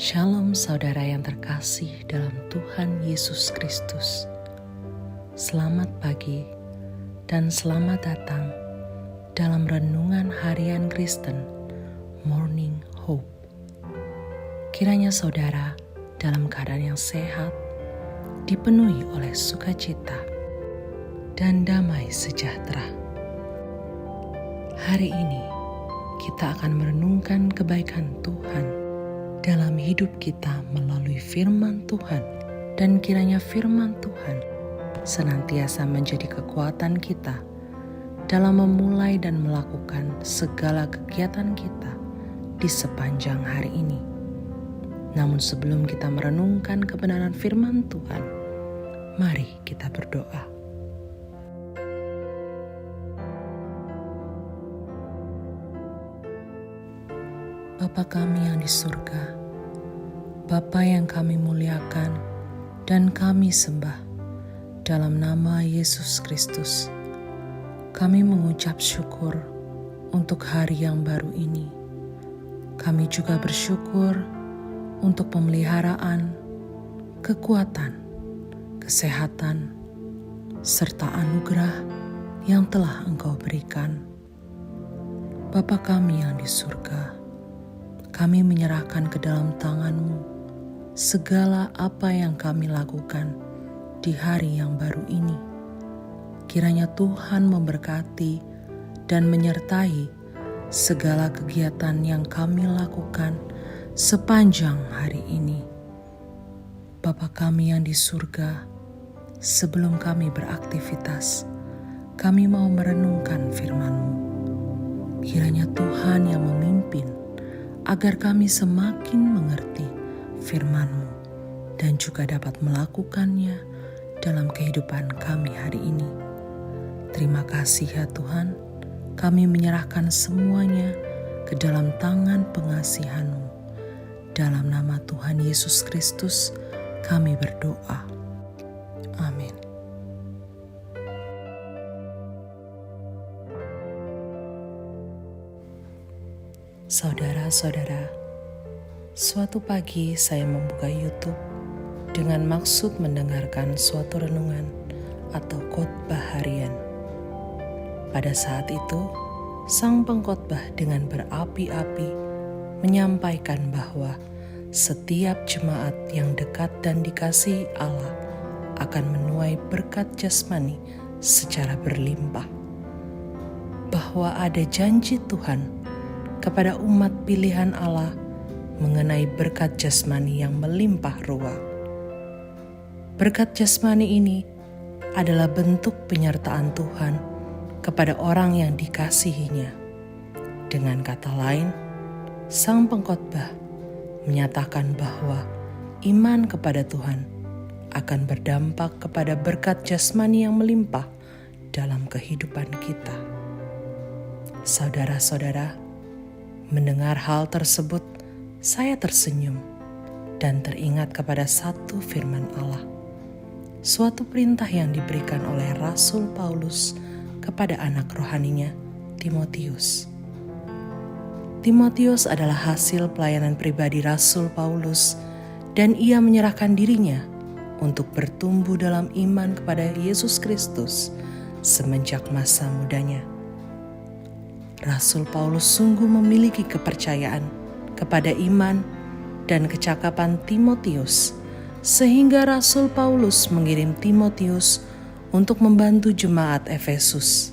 Shalom saudara yang terkasih dalam Tuhan Yesus Kristus. Selamat pagi dan selamat datang dalam renungan harian Kristen Morning Hope. Kiranya saudara dalam keadaan yang sehat, dipenuhi oleh sukacita dan damai sejahtera. Hari ini kita akan merenungkan kebaikan Tuhan dalam hidup kita melalui firman Tuhan, dan kiranya firman Tuhan senantiasa menjadi kekuatan kita dalam memulai dan melakukan segala kegiatan kita di sepanjang hari ini. Namun sebelum kita merenungkan kebenaran firman Tuhan, mari kita berdoa. Bapa kami yang di surga, Bapa yang kami muliakan dan kami sembah, dalam nama Yesus Kristus, kami mengucap syukur untuk hari yang baru ini. Kami juga bersyukur untuk pemeliharaan, kekuatan, kesehatan, serta anugerah yang telah Engkau berikan. Bapa kami yang di surga, kami menyerahkan ke dalam tangan-Mu segala apa yang kami lakukan di hari yang baru ini. Kiranya Tuhan memberkati dan menyertai segala kegiatan yang kami lakukan sepanjang hari ini. Bapa kami yang di surga, sebelum kami beraktivitas, kami mau merenungkan firman-Mu. Kiranya Tuhan yang memimpin agar kami semakin mengerti firman-Mu dan juga dapat melakukannya dalam kehidupan kami hari ini. Terima kasih ya Tuhan, kami menyerahkan semuanya ke dalam tangan pengasihan-Mu. Dalam nama Tuhan Yesus Kristus kami berdoa. Amin. Saudara-saudara, suatu pagi saya membuka YouTube dengan maksud mendengarkan suatu renungan atau khotbah harian. Pada saat itu, sang pengkhotbah dengan berapi-api menyampaikan bahwa setiap jemaat yang dekat dan dikasihi Allah akan menuai berkat jasmani secara berlimpah. Bahwa ada janji Tuhan kepada umat pilihan Allah mengenai berkat jasmani yang melimpah ruah. Berkat jasmani ini adalah bentuk penyertaan Tuhan kepada orang yang dikasihinya. Dengan kata lain, sang pengkhotbah menyatakan bahwa iman kepada Tuhan akan berdampak kepada berkat jasmani yang melimpah dalam kehidupan kita. Saudara-saudara, mendengar hal tersebut, saya tersenyum dan teringat kepada satu firman Allah. Suatu perintah yang diberikan oleh Rasul Paulus kepada anak rohaninya, Timotius. Timotius adalah hasil pelayanan pribadi Rasul Paulus, dan ia menyerahkan dirinya untuk bertumbuh dalam iman kepada Yesus Kristus semenjak masa mudanya. Rasul Paulus sungguh memiliki kepercayaan kepada iman dan kecakapan Timotius, sehingga Rasul Paulus mengirim Timotius untuk membantu jemaat Efesus.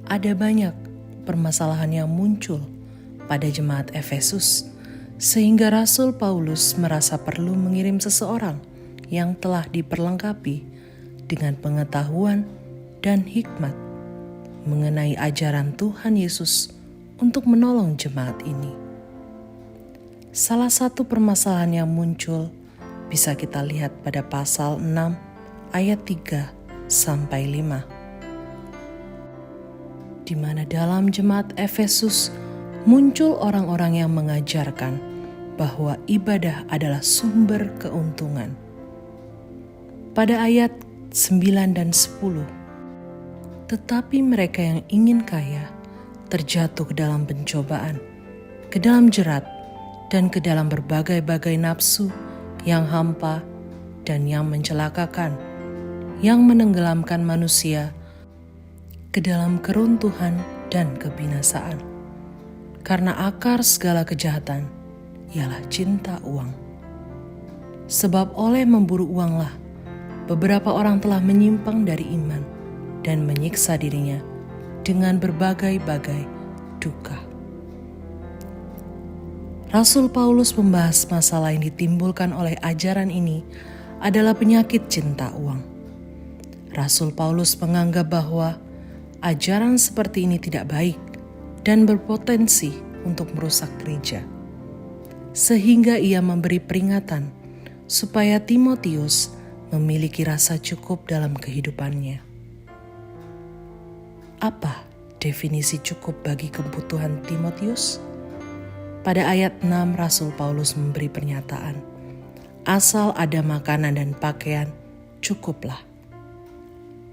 Ada banyak permasalahan yang muncul pada jemaat Efesus, sehingga Rasul Paulus merasa perlu mengirim seseorang yang telah diperlengkapi dengan pengetahuan dan hikmat mengenai ajaran Tuhan Yesus untuk menolong jemaat ini. Salah satu permasalahan yang muncul bisa kita lihat pada pasal 6 ayat 3 sampai 5. Di mana dalam jemaat Efesus muncul orang-orang yang mengajarkan bahwa ibadah adalah sumber keuntungan. Pada ayat 9 dan 10, tetapi mereka yang ingin kaya terjatuh ke dalam pencobaan, ke dalam jerat, dan ke dalam berbagai-bagai nafsu yang hampa dan yang mencelakakan, yang menenggelamkan manusia ke dalam keruntuhan dan kebinasaan. Karena akar segala kejahatan ialah cinta uang. Sebab oleh memburu uanglah beberapa orang telah menyimpang dari iman dan menyiksa dirinya dengan berbagai-bagai duka. Rasul Paulus membahas masalah yang ditimbulkan oleh ajaran ini adalah penyakit cinta uang. Rasul Paulus menganggap bahwa ajaran seperti ini tidak baik dan berpotensi untuk merusak gereja. Sehingga ia memberi peringatan supaya Timotius memiliki rasa cukup dalam kehidupannya. Apa definisi cukup bagi kebutuhan Timotius? Pada ayat 6 Rasul Paulus memberi pernyataan, asal ada makanan dan pakaian, cukuplah.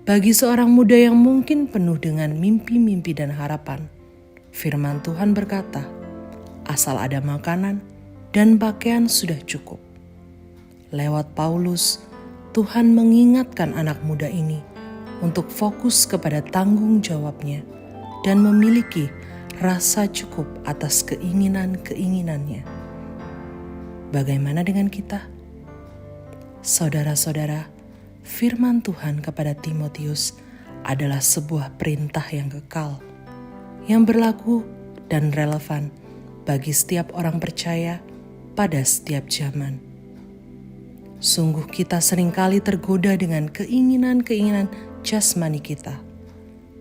Bagi seorang muda yang mungkin penuh dengan mimpi-mimpi dan harapan, firman Tuhan berkata, asal ada makanan dan pakaian sudah cukup. Lewat Paulus, Tuhan mengingatkan anak muda ini untuk fokus kepada tanggung jawabnya dan memiliki rasa cukup atas keinginan-keinginannya. Bagaimana dengan kita? Saudara-saudara, firman Tuhan kepada Timotius adalah sebuah perintah yang kekal, yang berlaku dan relevan bagi setiap orang percaya pada setiap zaman. Sungguh kita seringkali tergoda dengan keinginan-keinginan jasmani kita,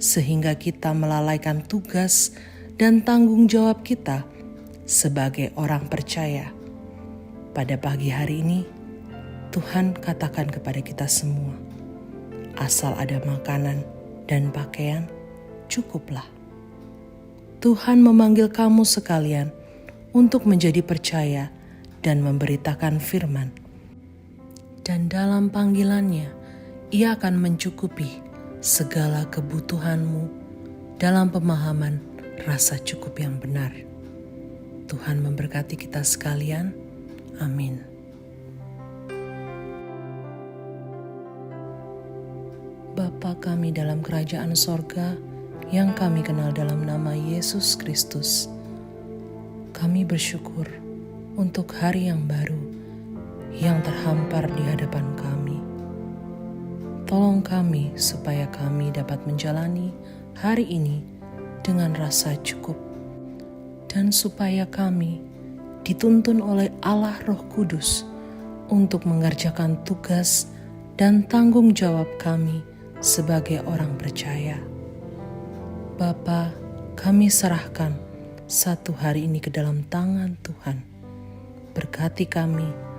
sehingga kita melalaikan tugas dan tanggung jawab kita sebagai orang percaya. Pada pagi hari ini, Tuhan katakan kepada kita semua, asal ada makanan dan pakaian, cukuplah. Tuhan memanggil kamu sekalian untuk menjadi percaya dan memberitakan firman. Dan dalam panggilannya, Ia akan mencukupi segala kebutuhanmu dalam pemahaman rasa cukup yang benar. Tuhan memberkati kita sekalian. Amin. Bapa kami dalam kerajaan sorga, yang kami kenal dalam nama Yesus Kristus, kami bersyukur untuk hari yang baru yang terhampar di hadapan kami. Tolong kami supaya kami dapat menjalani hari ini dengan rasa cukup, dan supaya kami dituntun oleh Allah Roh Kudus untuk mengerjakan tugas dan tanggung jawab kami sebagai orang percaya. Bapa, kami serahkan satu hari ini ke dalam tangan Tuhan. Berkati kami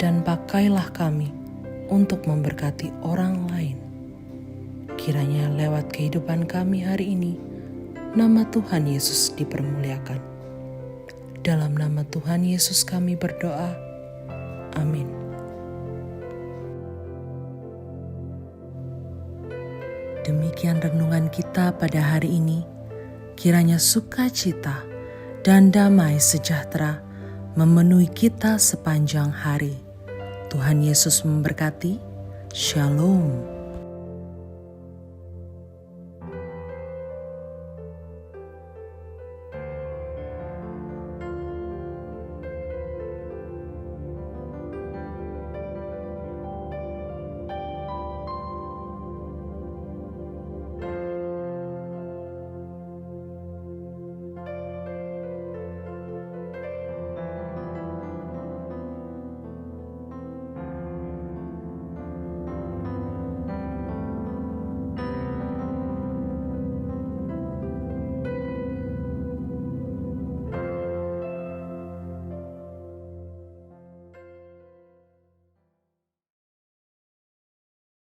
dan pakailah kami untuk memberkati orang lain. Kiranya lewat kehidupan kami hari ini, nama Tuhan Yesus dipermuliakan. Dalam nama Tuhan Yesus kami berdoa. Amin. Demikian renungan kita pada hari ini. Kiranya sukacita dan damai sejahtera memenuhi kita sepanjang hari. Tuhan Yesus memberkati. Shalom.